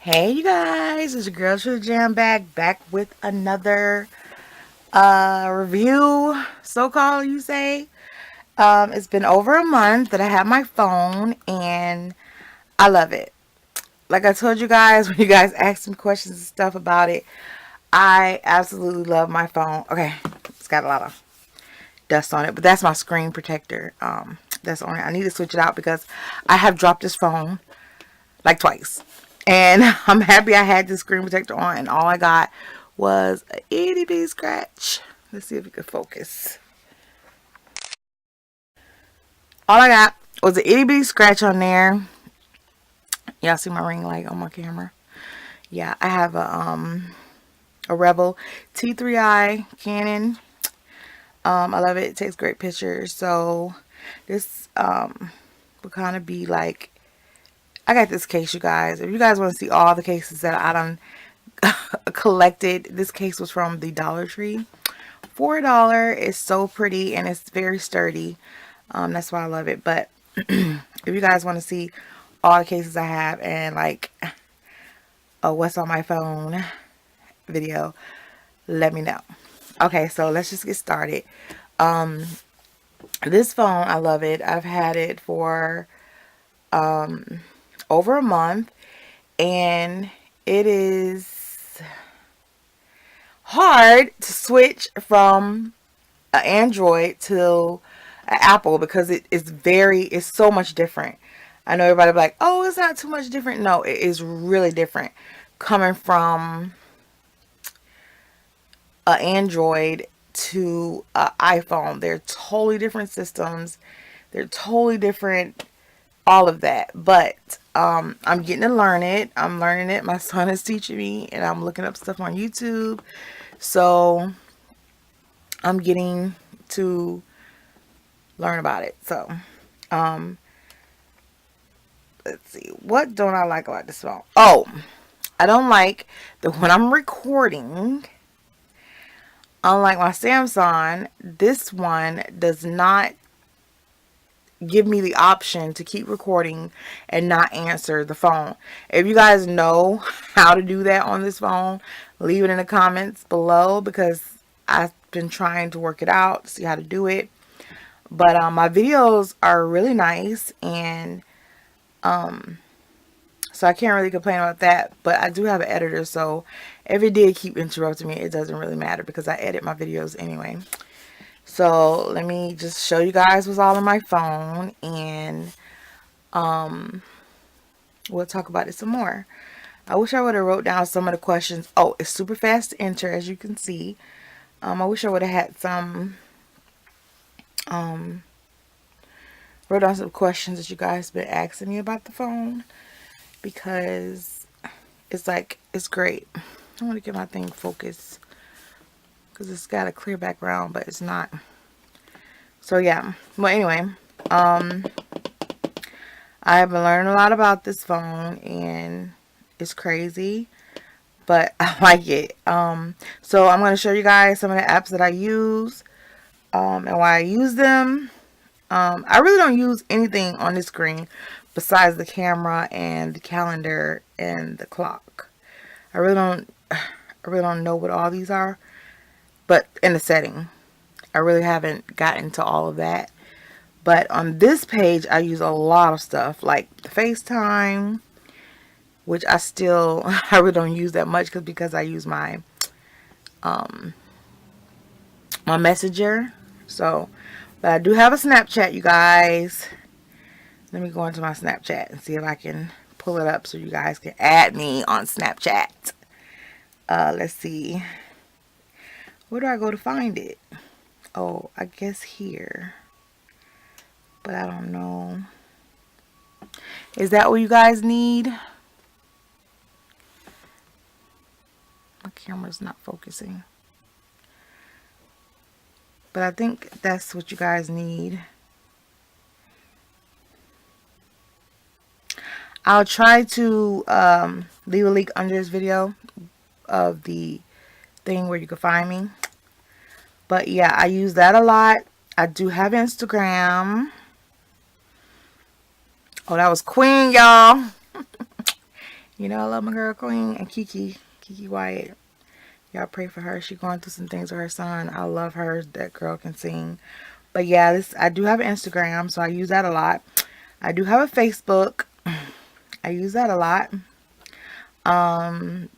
Hey you guys, it's your girl to the jam back with another review, so called you say. It's been over a month that I have my phone and I love it. Like I told you guys when you guys asked me questions and stuff about it, I absolutely love my phone. Okay, it's got a lot of dust on it, but that's my screen protector. That's on it. I need to switch it out because I have dropped this phone like twice. And I'm happy I had the screen protector on, and all I got was a itty bitty scratch. Let's see if we can focus. All I got was an itty bitty scratch on there. Y'all see my ring light on my camera? Yeah, I have a Rebel T3i Canon. I love it. It takes great pictures. So this will kind of be like, I got this case, you guys. If you guys want to see all the cases that I done collected, this case was from the Dollar Tree. $4. It's so pretty and it's very sturdy. That's why I love it. But if you guys want to see all the cases I have and like a what's on my phone video, let me know. Okay, so let's just get started. This phone, I love it. I've had it for over a month, and it is hard to switch from an Android to an Apple because it's so much different. I know everybody be like, oh, it's not too much different. No, it is really different coming from an Android to an iPhone. They're totally different systems. They're totally different, all of that. But I'm getting to learn it. I'm learning it. My son is teaching me, and I'm looking up stuff on YouTube. So I'm getting to learn about it. So let's see. What don't I like about this phone? Oh, I don't like that when I'm recording, unlike my Samsung, this one does not give me the option to keep recording and not answer the phone. If you guys know how to do that on this phone, leave it in the comments below because I've been trying to work it out, see how to do it. But my videos are really nice, and so I can't really complain about that. But I do have an editor, so if it did keep interrupting me, it doesn't really matter because I edit my videos anyway. So let me just show you guys what's all on my phone, and we'll talk about it some more. I wish I would have wrote down some of the questions. Oh, it's super fast to enter, as you can see. I wish I would have had some wrote down some questions that you guys been asking me about the phone, because it's great. I want to get my thing focused because it's got a clear background, but it's not. So yeah. Well, anyway, I've been learning a lot about this phone, and it's crazy, but I like it. So I'm going to show you guys some of the apps that I use, and why I use them. I really don't use anything on this screen besides the camera and the calendar and the clock. I really don't know what all these are, but in the setting, I really haven't gotten to all of that. But on this page, I use a lot of stuff like FaceTime, which I really don't use that much because I use my messenger. So, but I do have a Snapchat, you guys. Let me go into my Snapchat and see if I can pull it up so you guys can add me on Snapchat. Let's see. Where do I go to find it? Oh, I guess here. But I don't know. Is that what you guys need? My camera's not focusing. But I think that's what you guys need. I'll try to leave a link under this video of the thing where you can find me. But yeah, I use that a lot. I do have Instagram. Oh, that was Queen, y'all. You know I love my girl Queen and Kiki Wyatt. Y'all pray for her. She going through some things with her son. I love her. That girl can sing. But yeah, I do have an Instagram, so I use that a lot. I do have a Facebook. I use that a lot. And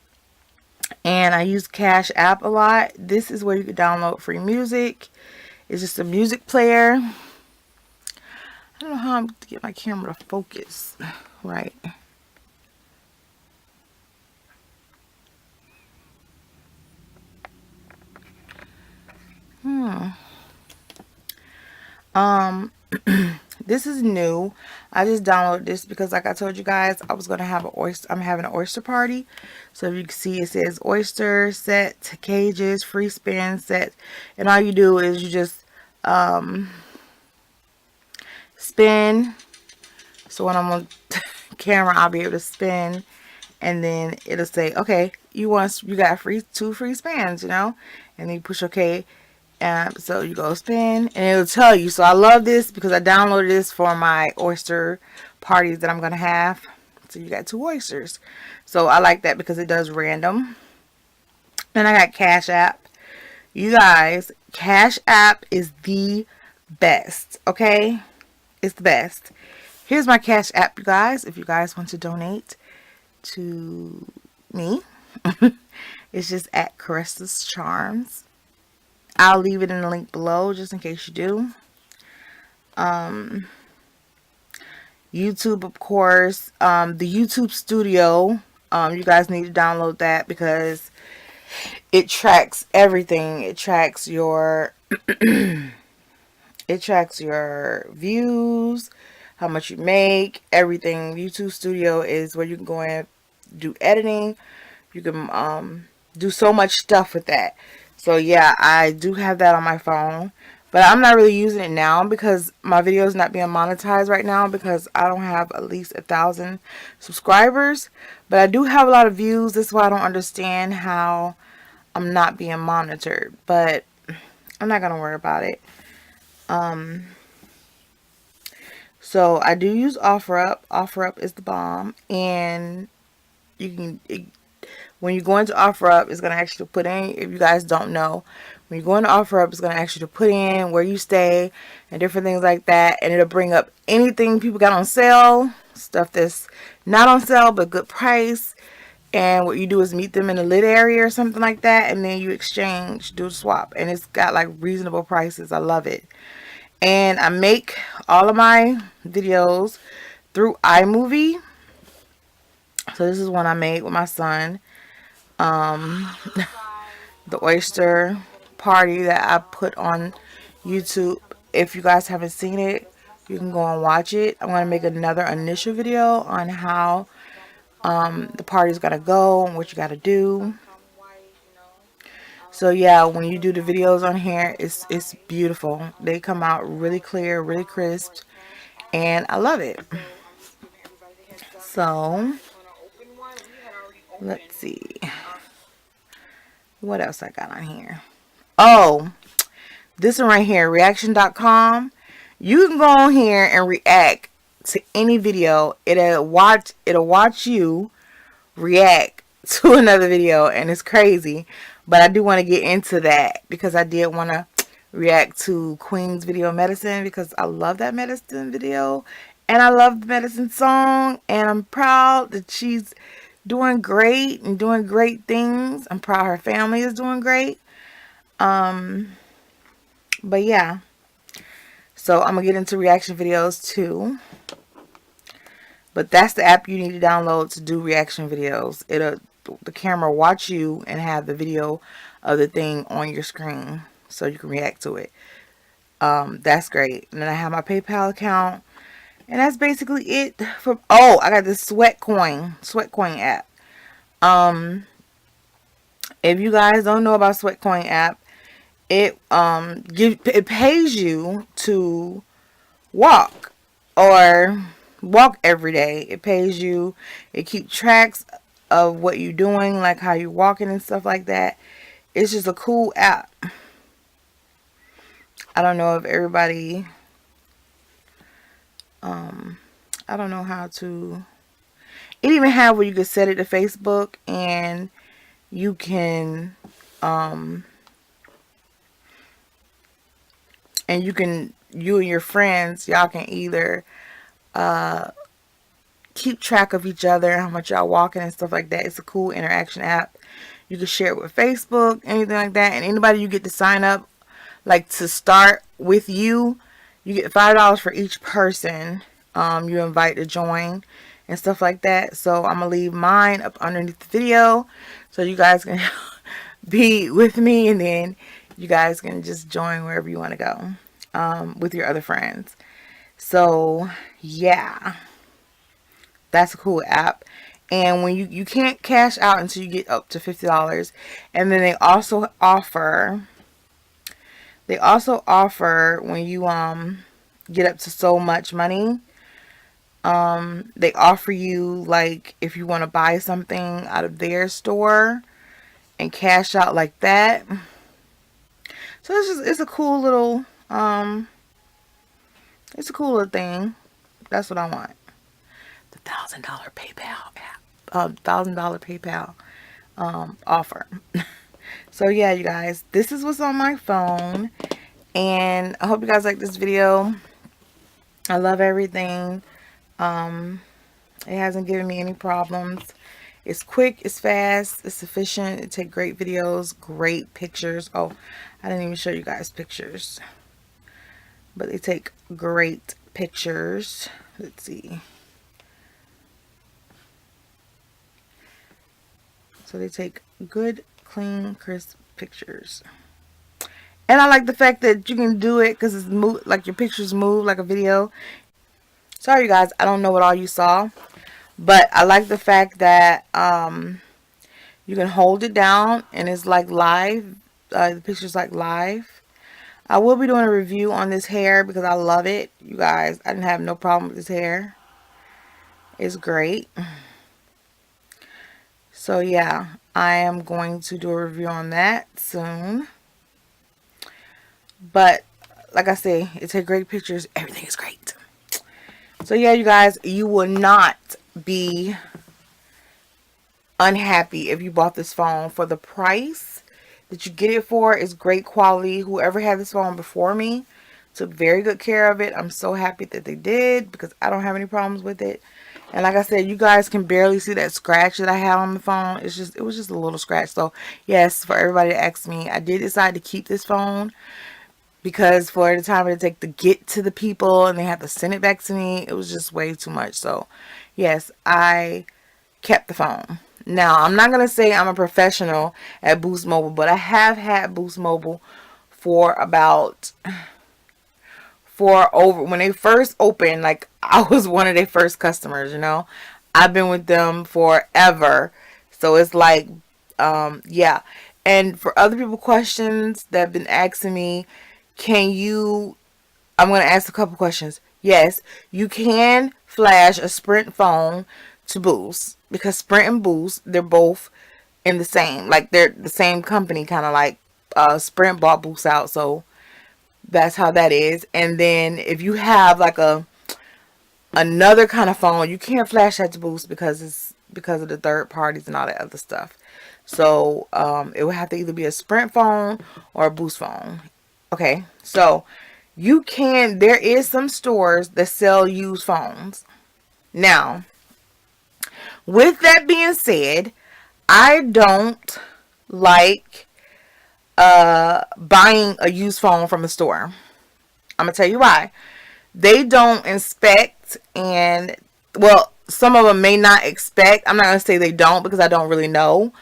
I use Cash App a lot. This is where you can download free music. It's just a music player. I don't know how I'm to get my camera to focus. Right. This is new. I just downloaded this because, like I told you guys, I was gonna have I'm having an oyster party. So if you can see, it says oyster set, cages, free spin set, and all you do is you just spin. So when I'm on camera, I'll be able to spin, and then it'll say, okay, you got two free spins, you know, and then you push OK. So you go spin and it'll tell you. So I love this because I downloaded this for my oyster parties that I'm going to have. So you got 2 oysters. So I like that because it does random. And I got Cash App. You guys, Cash App is the best. Okay? It's the best. Here's my Cash App, you guys. If you guys want to donate to me. It's just at corestascharms. I'll leave it in the link below just in case you do. YouTube, of course. The YouTube Studio. You guys need to download that because it tracks everything. It tracks your views, how much you make, everything. YouTube Studio is where you can go and do editing. You can do so much stuff with that. So yeah, I do have that on my phone, but I'm not really using it now because my video is not being monetized right now because I don't have at least 1,000 subscribers, but I do have a lot of views. That's why I don't understand how I'm not being monitored, but I'm not gonna worry about it. So I do use OfferUp. OfferUp is the bomb, and you can. When you go into OfferUp, it's going to ask you to put in, if you guys don't know, when you go into OfferUp, it's going to ask you to put in where you stay and different things like that. And it'll bring up anything people got on sale, stuff that's not on sale but good price. And what you do is meet them in the lit area or something like that. And then you exchange, do a swap. And it's got like reasonable prices. I love it. And I make all of my videos through iMovie. So this is one I made with my son. The oyster party that I put on YouTube. If you guys haven't seen it, you can go and watch it. I'm going to make another initial video on how the party's going to go and what you got to do. So yeah, when you do the videos on here, it's beautiful. They come out really clear, really crisp, and I love it. So let's see what else I got on here. Oh, this one right here, reaction.com. You can go on here and react to any video. It'll watch you react to another video, and it's crazy. But I do want to get into that because I did want to react to Queen's video Medicine because I love that Medicine video and I love the Medicine song, and I'm proud that she's doing great and doing great things. I'm proud her family is doing great. But yeah, so I'm gonna get into reaction videos too. But that's the app you need to download to do reaction videos. The camera watch you and have the video of the thing on your screen so you can react to it. That's great. And then I have my PayPal account, and that's basically it. I got this Sweatcoin app. If you guys don't know about Sweatcoin app, it pays you to walk every day. It pays you. It keeps tracks of what you're doing, like how you're walking and stuff like that. It's just a cool app. I don't know if everybody I don't know how to. It even have where you can set it to Facebook, and you can you and your friends, y'all can either keep track of each other, how much y'all walking and stuff like that. It's a cool interaction app. You can share it with Facebook, anything like that. And anybody you get to sign up, like to start with you get $5 for each person you invite to join and stuff like that. So I'm gonna leave mine up underneath the video so you guys can be with me, and then you guys can just join wherever you want to go with your other friends. So yeah, that's a cool app. And when you can't cash out until you get up to $50. And then they also offer when you get up to so much money, they offer you, like, if you want to buy something out of their store and cash out like that. So it's a cool little thing. That's what I want. The $1,000 PayPal app. $1,000 PayPal offer. So yeah, you guys, this is what's on my phone, and I hope you guys like this video. I love everything. It hasn't given me any problems. It's quick, it's fast, it's efficient. It takes great videos, great pictures. Oh, I didn't even show you guys pictures, but they take great pictures. Let's see. So they take good, clean, crisp pictures. And I like the fact that you can do it because it's like your pictures move like a video. Sorry, you guys, I don't know what all you saw, but I like the fact that you can hold it down and it's like live. The picture's like live. I will be doing a review on this hair because I love it. You guys, I didn't have no problem with this hair. It's great. So yeah, I am going to do a review on that soon. But like I say, it takes great pictures. Everything is great. So yeah, you guys, you will not be unhappy if you bought this phone. For the price that you get it for is great quality. Whoever had this phone before me took very good care of it. I'm so happy that they did because I don't have any problems with it. And like I said, you guys can barely see that scratch that I had on the phone. It was just a little scratch. So yes, for everybody that asked me, I did decide to keep this phone because for the time it take to get to the people and they have to send it back to me, it was just way too much. So yes, I kept the phone. Now, I'm not going to say I'm a professional at Boost Mobile, but I have had Boost Mobile for over when they first opened. Like, I was one of their first customers, you know. I've been with them forever. So it's like, yeah. And for other people questions that have been asking me, I'm going to ask a couple questions. Yes, you can flash a Sprint phone to Boost because Sprint and Boost, they're both in the same, like they're the same company, kind of like Sprint bought Boost out. So that's how that is. And then if you have like another kind of phone, you can't flash that to Boost because of the third parties and all that other stuff. So it would have to either be a Sprint phone or a Boost phone. Okay, so there is some stores that sell used phones. Now, with that being said, I don't like buying a used phone from a store. I'm gonna tell you why. They don't inspect, and well, some of them may not expect. I'm not gonna say they don't because I don't really know,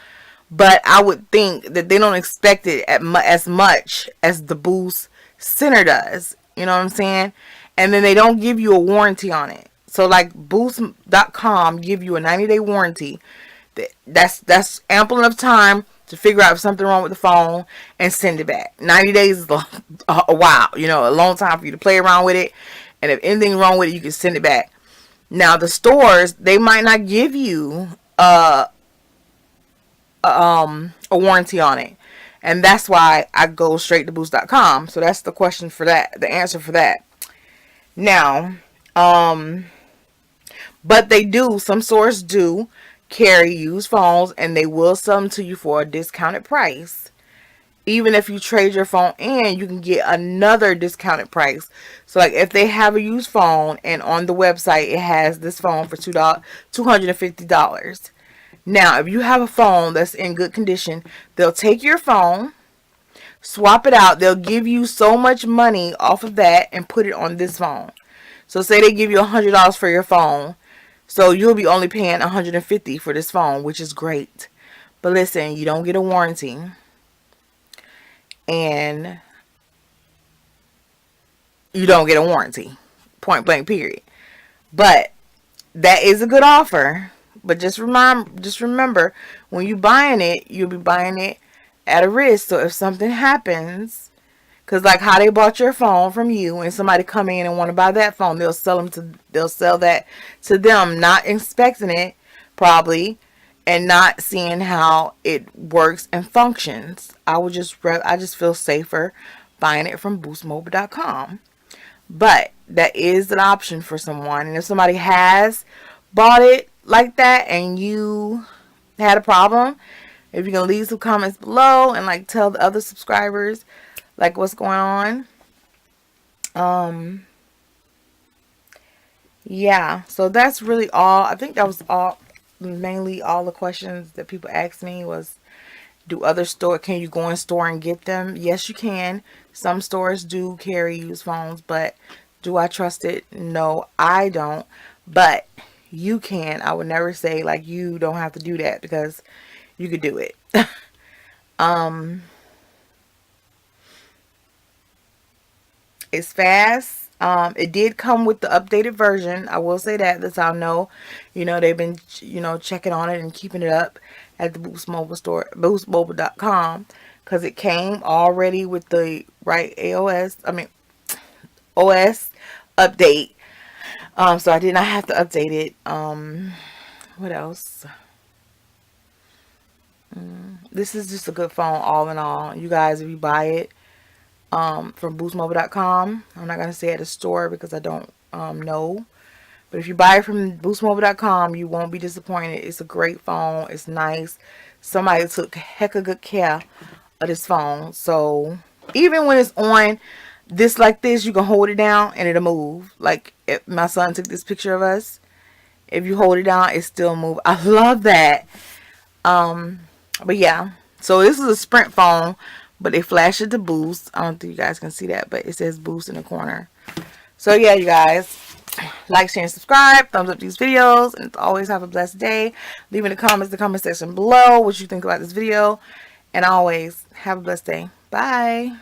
but I would think that they don't expect it as much as the Boost Center does. You know what I'm saying? And then they don't give you a warranty on it. So like Boost.com give you a 90-day warranty. That's ample enough time to figure out if something wrong with the phone and send it back. 90 days is a while, you know, a long time for you to play around with it. And if anything's wrong with it, you can send it back. Now the stores, they might not give you a warranty on it. And that's why I go straight to Boost.com. So that's the question for that, the answer for that. Now, But they do, some stores do carry used phones, and they will sell them to you for a discounted price. Even if you trade your phone in, you can get another discounted price. So like if they have a used phone and on the website it has this phone for $250. Now, if you have a phone that's in good condition, they'll take your phone, swap it out. They'll give you so much money off of that and put it on this phone. So say they give you $100 for your phone. So you'll be only paying $150 for this phone, which is great. But listen, you don't get a warranty. And you don't get a warranty. Point blank period. But that is a good offer. But just remember, when you buying it, you'll be buying it at a risk. So if something happens, because like how they bought your phone from you and somebody come in and want to buy that phone, they'll sell that to them, not inspecting it probably and not seeing how it works and functions. I just feel safer buying it from boostmobile.com. But that is an option for someone. And if somebody has bought it like that and you had a problem, if you can leave some comments below and like tell the other subscribers like what's going on. Yeah, so that's really all. I think that was all, mainly all the questions that people asked me was, can you go in store and get them? Yes, you can. Some stores do carry used phones, but do I trust it? No, I don't. But you can. I would never say like you don't have to do that, because you could do it. It's fast. It did come with the updated version. I will say that. That's how I know. They've been, checking on it and keeping it up at the Boost Mobile store, boostmobile.com, because it came already with the right OS update. So I did not have to update it. What else? This is just a good phone all in all. You guys, if you buy it from boostmobile.com, I'm not going to say at a store because I don't know. But if you buy it from boostmobile.com, you won't be disappointed. It's a great phone. It's nice. Somebody took heck of good care of this phone. So even when it's on this like this, you can hold it down and it'll move. Like if my son took this picture of us, if you hold it down, it still moves. I love that. But yeah, so this is a Sprint phone, but they flash it to Boost. I don't think you guys can see that, but it says Boost in the corner. So yeah, you guys, like, share, and subscribe. Thumbs up these videos, and always have a blessed day. Leave in the comment section below what you think about this video, and always have a blessed day. Bye.